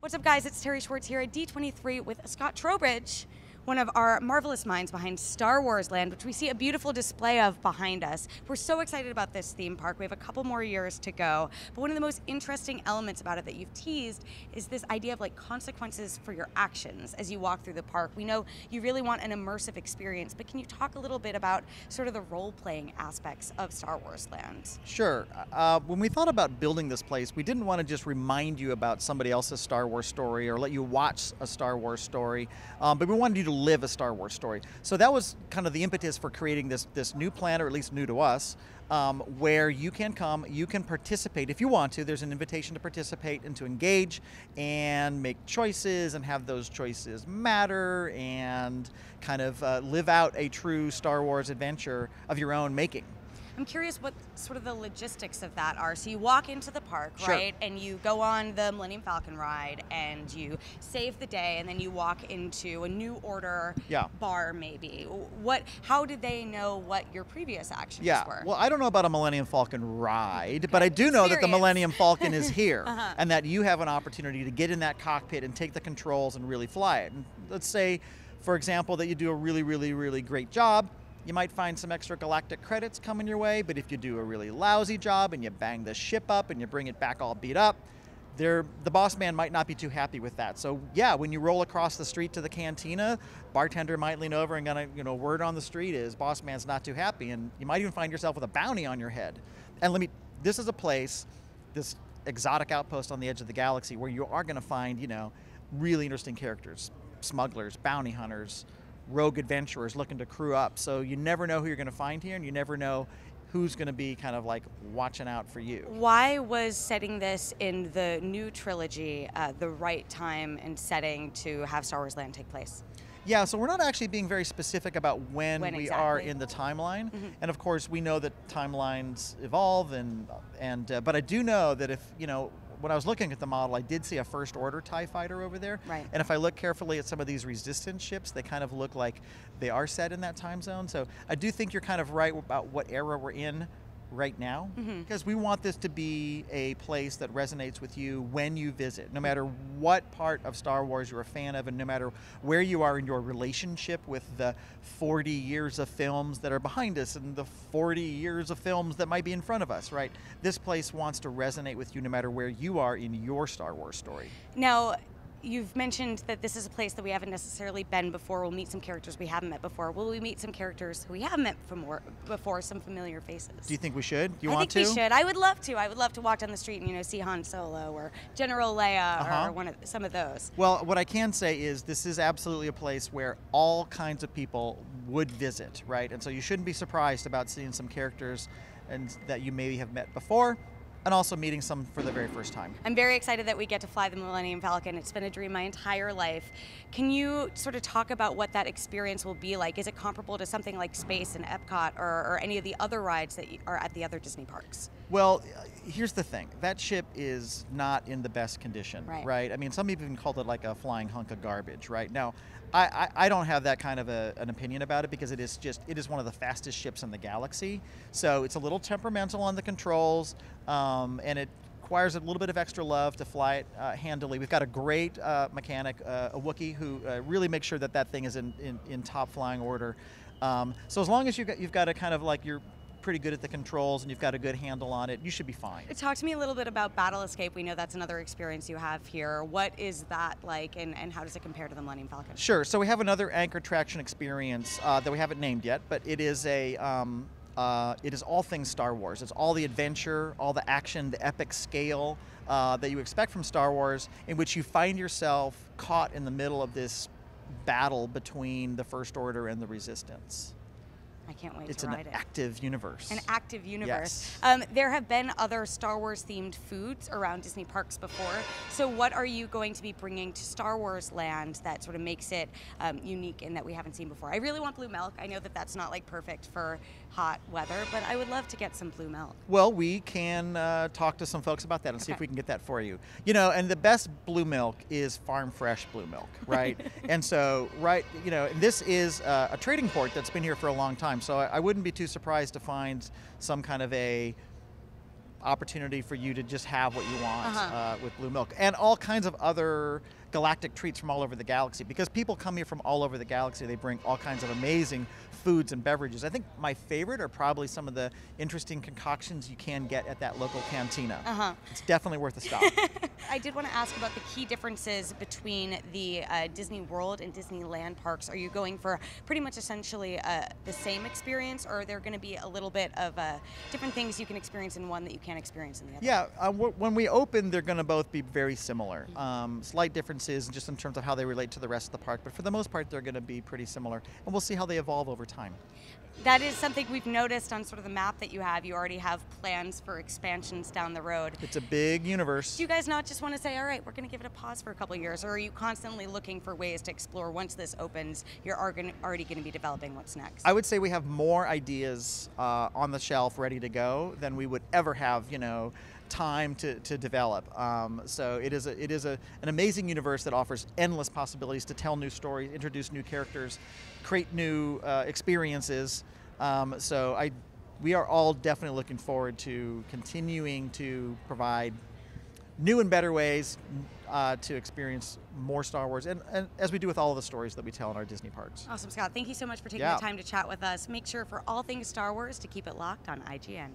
What's up, guys? It's Terry Schwartz here at D23 with Scott Trowbridge, one of our marvelous minds behind Star Wars Land, which we see a beautiful display of behind us. We're so excited about this theme park. We have a couple more years to go. But one of the most interesting elements about it that you've teased is this idea of like consequences for your actions as you walk through the park. We know you really want an immersive experience, but can you talk a little bit about sort of the role-playing aspects of Star Wars Land? Sure. When we thought about building this place, we didn't want to just remind you about somebody else's Star Wars story or let you watch a Star Wars story, but we wanted you to live a Star Wars story. So that was kind of the impetus for creating this new plan, or at least new to us, where you can come, you can participate if you want to. There's an invitation to participate and to engage and make choices and have those choices matter and kind of live out a true Star Wars adventure of your own making. I'm curious what sort of the logistics of that are. So you walk into the park, Sure. right? And you go on the Millennium Falcon ride and you save the day, and then you walk into a New Order bar maybe. How did they know what your previous actions were? Well, I don't know about a Millennium Falcon ride, but I do know that the Millennium Falcon is here and that you have an opportunity to get in that cockpit and take the controls and really fly it. And let's say, for example, that you do a really, really, really great job. You might find some extra galactic credits coming your way, but if you do a really lousy job and you bang the ship up and you bring it back all beat up, the boss man might not be too happy with that. So yeah, when you roll across the street to the cantina, bartender might lean over and word on the street is boss man's not too happy, and you might even find yourself with a bounty on your head. And this is a place, this exotic outpost on the edge of the galaxy, where you are going to find, really interesting characters, smugglers, bounty hunters, rogue adventurers looking to crew up. So you never know who you're going to find here, and you never know who's going to be kind of like watching out for you. Why was setting this in the new trilogy the right time and setting to have Star Wars Land take place? Yeah, so we're not actually being very specific about when we exactly are in the timeline. Mm-hmm. And of course, we know that timelines evolve, but I do know that when I was looking at the model, I did see a First Order TIE fighter over there. Right. And if I look carefully at some of these Resistance ships, they kind of look like they are set in that time zone. So I do think you're kind of right about what era we're in right now, because we want this to be a place that resonates with you when you visit, no matter what part of Star Wars you're a fan of, and no matter where you are in your relationship with the 40 years of films that are behind us and the 40 years of films that might be in front of us, right? This place wants to resonate with you no matter where you are in your Star Wars story. Now, you've mentioned that this is a place that we haven't necessarily been before. We'll meet some characters we haven't met before. Will we meet some characters who we have met before, some familiar faces? Do you think we should? Do you I want to? I think we should. I would love to. I would love to walk down the street and see Han Solo or General Leia or some of those. Well, what I can say is this is absolutely a place where all kinds of people would visit, right? And so you shouldn't be surprised about seeing some characters that you maybe have met before, and also meeting some for the very first time. I'm very excited that we get to fly the Millennium Falcon. It's been a dream my entire life. Can you sort of talk about what that experience will be like? Is it comparable to something like Space and Epcot or any of the other rides that are at the other Disney parks? Well, here's the thing. That ship is not in the best condition, right? I mean, some people even called it like a flying hunk of garbage, right? Now, I don't have that kind of an opinion about it, because it is one of the fastest ships in the galaxy. So it's a little temperamental on the controls, and it requires a little bit of extra love to fly it handily. We've got a great mechanic, a Wookiee, who really makes sure that thing is in top flying order. So as long as you've got a kind of like you're pretty good at the controls and you've got a good handle on it, you should be fine. Talk to me a little bit about Battle Escape. We know that's another experience you have here. What is that like, and how does it compare to the Millennium Falcon? Sure. So we have another anchor traction experience that we haven't named yet, but it is it is all things Star Wars. It's all the adventure, all the action, the epic scale that you expect from Star Wars, in which you find yourself caught in the middle of this battle between the First Order and the Resistance. I can't wait it's to ride it. It's an active universe. An active universe. Yes. There have been other Star Wars themed foods around Disney parks before. So what are you going to be bringing to Star Wars Land that sort of makes it unique and that we haven't seen before? I really want blue milk. I know that that's not like perfect for hot weather, but I would love to get some blue milk. Well, we can talk to some folks about that and see if we can get that for you. And the best blue milk is farm fresh blue milk, right? And so, this is a trading port that's been here for a long time. So I wouldn't be too surprised to find some kind of a opportunity for you to just have what you want with Blue Milk, and all kinds of other galactic treats from all over the galaxy, because people come here from all over the galaxy. They bring all kinds of amazing foods and beverages. I think my favorite are probably some of the interesting concoctions you can get at that local cantina. It's definitely worth a stop. I did want to ask about the key differences between the Disney World and Disneyland parks. Are you going for pretty much essentially the same experience, or are there going to be a little bit of different things you can experience in one that you can't experience in the other? Yeah, when we open, they're going to both be very similar. Slight differences just in terms of how they relate to the rest of the park, but for the most part, they're going to be pretty similar, and we'll see how they evolve over time. That is something we've noticed on sort of the map that you have. You already have plans for expansions down the road. It's a big universe. Do you guys not just want to say, all right, we're going to give it a pause for a couple of years, or are you constantly looking for ways to explore once this opens, you're already going to be developing what's next? I would say we have more ideas on the shelf ready to go than we would ever have, time to develop. So it is an amazing universe that offers endless possibilities to tell new stories, introduce new characters, create new experiences. We are all definitely looking forward to continuing to provide new and better ways to experience more Star Wars, and as we do with all of the stories that we tell in our Disney parks. Awesome, Scott. Thank you so much for taking the time to chat with us. Make sure for all things Star Wars to keep it locked on IGN.